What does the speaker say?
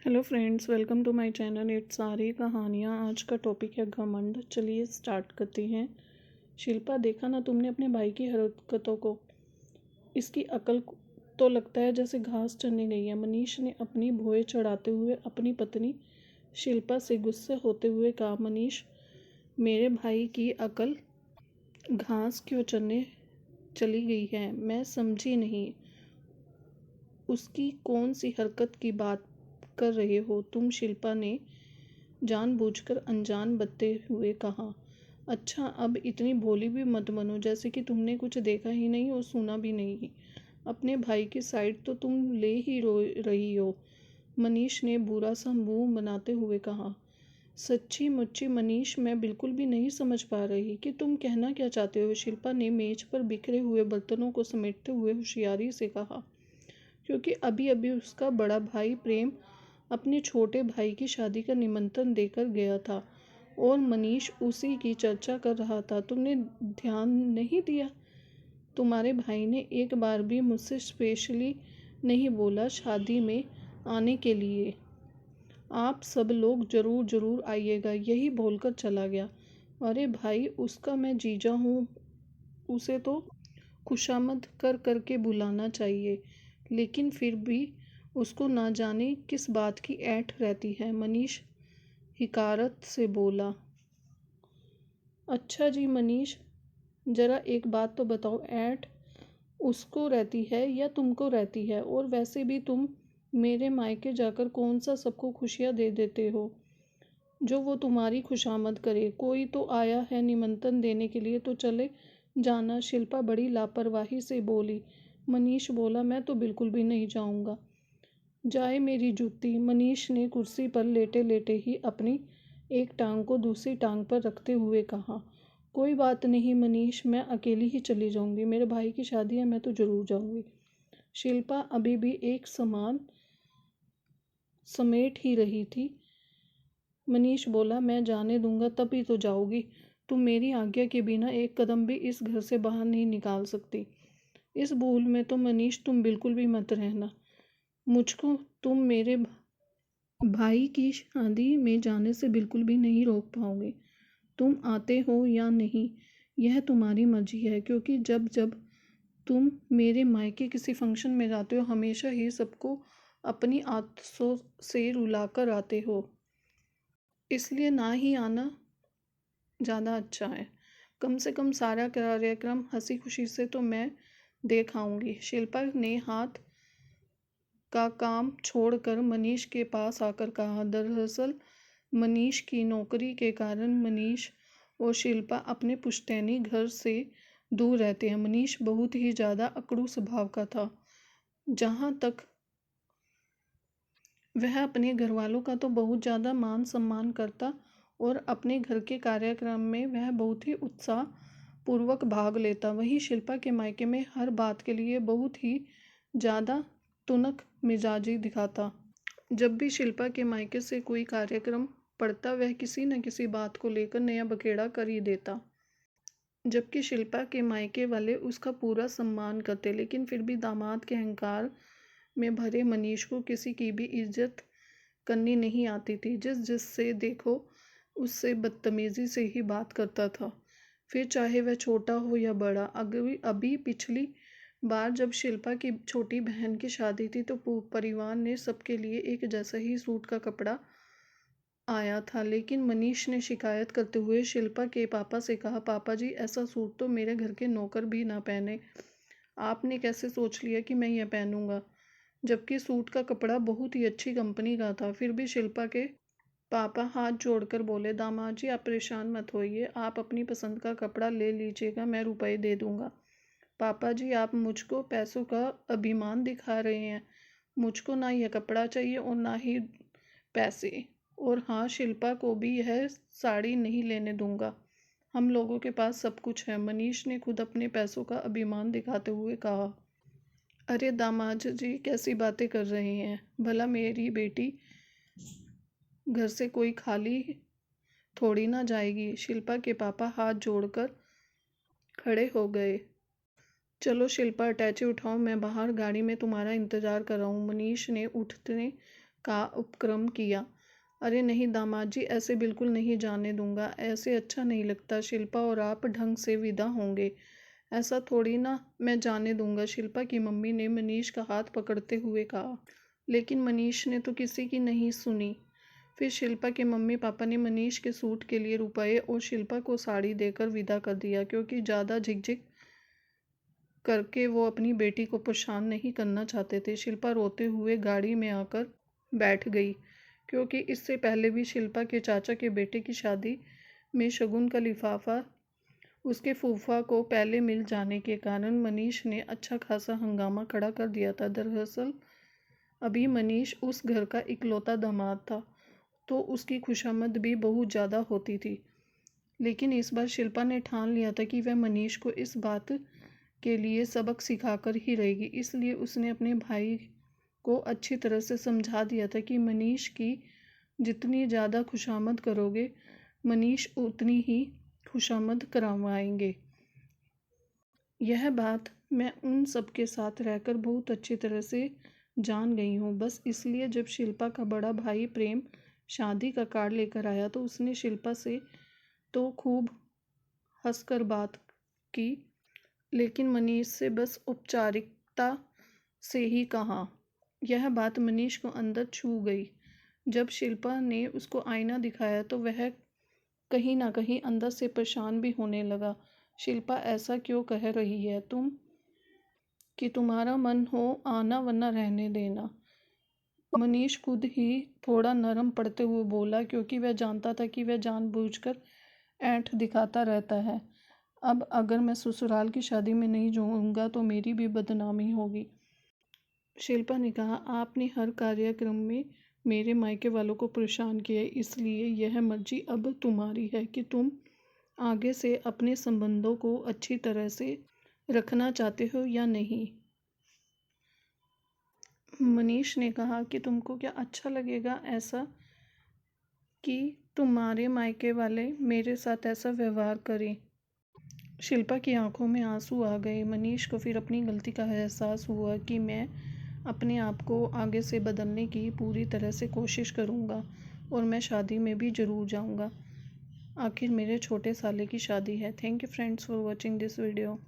Hello friends, welcome to my channel. It's सारी कहानियाँ। आज का टॉपिक है घमंड। चलिए स्टार्ट करते हैं। शिल्पा, देखा ना तुमने अपने भाई की हरकतों को? इसकी अकल तो लगता है जैसे घास चरने गई है। मनीष ने अपनी भौहें चढ़ाते हुए अपनी पत्नी शिल्पा से गुस्से होते हुए कहा, मनीष, मेरे भाई की अकल घास क्यों चरने चली गई है? मैं समझी नहीं। उसकी कौन सी हरकत की बात कर रहे हो तुम? शिल्पा ने जानबूझकर अनजान बनते हुए कहा। अच्छा, अब इतनी भोली भी मत बनो जैसे कि तुमने कुछ देखा ही नहीं और सुना भी नहीं। अपने भाई की साइड तो तुम ले ही रो रही हो, मनीष ने बुरा सा मुंह बनाते हुए कहा। सच्ची मुच्ची मनीष, मैं बिल्कुल भी नहीं समझ पा रही कि तुम कहना क्या चाहते हो, शिल्पा ने मेज पर बिखरे हुए बर्तनों को समेटते हुए होशियारी से कहा। क्योंकि अभी अभी उसका बड़ा भाई प्रेम अपने छोटे भाई की शादी का निमंत्रण देकर गया था और मनीष उसी की चर्चा कर रहा था। तुमने ध्यान नहीं दिया? तुम्हारे भाई ने एक बार भी मुझसे स्पेशली नहीं बोला शादी में आने के लिए। आप सब लोग ज़रूर ज़रूर आइएगा, यही बोलकर चला गया। अरे भाई, उसका मैं जीजा हूँ, उसे तो खुशामद कर करके बुलाना चाहिए, लेकिन फिर भी उसको ना जाने किस बात की ऐंठ रहती है, मनीष हिकारत से बोला। अच्छा जी मनीष, ज़रा एक बात तो बताओ, ऐंठ उसको रहती है या तुमको रहती है? और वैसे भी तुम मेरे मायके जाकर कौन सा सबको खुशियाँ दे देते हो जो वो तुम्हारी खुशामद करे? कोई तो आया है निमंत्रण देने के लिए, तो चले जाना। शिल्पा बड़ी लापरवाही से बोली। मनीष बोला, मैं तो बिल्कुल भी नहीं जाऊंगा। जाए मेरी जूती, मनीष ने कुर्सी पर लेटे लेटे ही अपनी एक टांग को दूसरी टांग पर रखते हुए कहा। कोई बात नहीं मनीष, मैं अकेली ही चली जाऊंगी। मेरे भाई की शादी है, मैं तो जरूर जाऊंगी। शिल्पा अभी भी एक समान समेट ही रही थी। मनीष बोला, मैं जाने दूंगा तभी तो जाओगी। तुम मेरी आज्ञा के बिना एक कदम भी इस घर से बाहर नहीं निकाल सकती। इस भूल में तो मनीष तुम बिल्कुल भी मत रहना। मुझको तुम मेरे भाई की शादी में जाने से बिल्कुल भी नहीं रोक पाओगे। तुम आते हो या नहीं, यह तुम्हारी मर्जी है, क्योंकि जब जब तुम मेरे मायके किसी फंक्शन में जाते हो, हमेशा ही सबको अपनी आदतों से रुलाकर आते हो। इसलिए ना ही आना ज़्यादा अच्छा है। कम से कम सारा कार्यक्रम हंसी खुशी से तो मैं देख आऊँगी। शिल्पा ने हाथ का काम छोड़कर मनीष के पास आकर कहा। दरअसल मनीष की नौकरी के कारण मनीष और शिल्पा अपने पुश्तैनी घर से दूर रहते हैं। मनीष बहुत ही ज़्यादा अकड़ू स्वभाव का था। जहाँ तक वह अपने घर वालों का तो बहुत ज़्यादा मान सम्मान करता और अपने घर के कार्यक्रम में वह बहुत ही उत्साह पूर्वक भाग लेता, वहीं शिल्पा के मायके में हर बात के लिए बहुत ही ज़्यादा तुनक मिजाजी दिखाता। जब भी शिल्पा के मायके से कोई कार्यक्रम पड़ता, वह किसी न किसी बात को लेकर नया बखेड़ा कर ही देता, जबकि शिल्पा के मायके वाले उसका पूरा सम्मान करते, लेकिन फिर भी दामाद के अहंकार में भरे मनीष को किसी की भी इज्जत करनी नहीं आती थी। जिससे देखो उससे बदतमीजी से ही बात करता था, फिर चाहे वह छोटा हो या बड़ा। अभी अभी पिछली बार जब शिल्पा की छोटी बहन की शादी थी तो परिवार ने सबके लिए एक जैसा ही सूट का कपड़ा आया था, लेकिन मनीष ने शिकायत करते हुए शिल्पा के पापा से कहा, पापा जी, ऐसा सूट तो मेरे घर के नौकर भी ना पहने, आपने कैसे सोच लिया कि मैं यह पहनूंगा? जबकि सूट का कपड़ा बहुत ही अच्छी कंपनी का था। फिर भी शिल्पा के पापा हाथ जोड़कर बोले, दामाद जी, आप परेशान मत होइए, आप अपनी पसंद का कपड़ा ले लीजिएगा, मैं रुपए दे दूंगा। पापा जी, आप मुझको पैसों का अभिमान दिखा रहे हैं। मुझको ना यह कपड़ा चाहिए और ना ही पैसे। और हाँ, शिल्पा को भी यह साड़ी नहीं लेने दूंगा। हम लोगों के पास सब कुछ है, मनीष ने खुद अपने पैसों का अभिमान दिखाते हुए कहा। अरे दामाद जी, कैसी बातें कर रहे हैं? भला मेरी बेटी घर से कोई खाली थोड़ी ना जाएगी। शिल्पा के पापा हाथ जोड़कर खड़े हो गए। चलो शिल्पा, अटैची उठाओ, मैं बाहर गाड़ी में तुम्हारा इंतजार कर रहा हूँ, मनीष ने उठते का उपक्रम किया। अरे नहीं दामाद जी, ऐसे बिल्कुल नहीं जाने दूंगा, ऐसे अच्छा नहीं लगता। शिल्पा और आप ढंग से विदा होंगे, ऐसा थोड़ी ना मैं जाने दूंगा, शिल्पा की मम्मी ने मनीष का हाथ पकड़ते हुए कहा। लेकिन मनीष ने तो किसी की नहीं सुनी। फिर शिल्पा के मम्मी पापा ने मनीष के सूट के लिए रुपए और शिल्पा को साड़ी देकर विदा कर दिया, क्योंकि ज़्यादा झिकझिक करके वो अपनी बेटी को परेशान नहीं करना चाहते थे। शिल्पा रोते हुए गाड़ी में आकर बैठ गई, क्योंकि इससे पहले भी शिल्पा के चाचा के बेटे की शादी में शगुन का लिफाफा उसके फूफा को पहले मिल जाने के कारण मनीष ने अच्छा खासा हंगामा खड़ा कर दिया था। दरअसल अभी मनीष उस घर का इकलौता दामाद था, तो उसकी खुशामद भी बहुत ज़्यादा होती थी। लेकिन इस बार शिल्पा ने ठान लिया था कि वह मनीष को इस बात के लिए सबक सिखाकर ही रहेगी। इसलिए उसने अपने भाई को अच्छी तरह से समझा दिया था कि मनीष की जितनी ज़्यादा खुशामद करोगे, मनीष उतनी ही खुशामद करवाएंगे। यह बात मैं उन सब के साथ रहकर बहुत अच्छी तरह से जान गई हूँ। बस इसलिए जब शिल्पा का बड़ा भाई प्रेम शादी का कार्ड लेकर आया तो उसने शिल्पा से तो खूब हंसकर बात की, लेकिन मनीष से बस औपचारिकता से ही कहा। यह बात मनीष को अंदर छू गई। जब शिल्पा ने उसको आईना दिखाया तो वह कहीं ना कहीं अंदर से परेशान भी होने लगा। शिल्पा, ऐसा क्यों कह रही है तुम कि तुम्हारा मन हो आना वरना रहने देना? मनीष खुद ही थोड़ा नरम पड़ते हुए बोला, क्योंकि वह जानता था कि वह जानबूझकर ऐंठ दिखाता रहता है। अब अगर मैं ससुराल की शादी में नहीं जाऊंगा तो मेरी भी बदनामी होगी। शिल्पा ने कहा, आपने हर कार्यक्रम में मेरे मायके वालों को परेशान किया, इसलिए यह मर्जी अब तुम्हारी है कि तुम आगे से अपने संबंधों को अच्छी तरह से रखना चाहते हो या नहीं। मनीष ने कहा कि तुमको क्या अच्छा लगेगा ऐसा कि तुम्हारे मायके वाले मेरे साथ ऐसा व्यवहार करें? शिल्पा की आंखों में आंसू आ गए। मनीष को फिर अपनी गलती का एहसास हुआ कि मैं अपने आप को आगे से बदलने की पूरी तरह से कोशिश करूँगा और मैं शादी में भी ज़रूर जाऊँगा। आखिर मेरे छोटे साले की शादी है। Thank you friends for watching this video.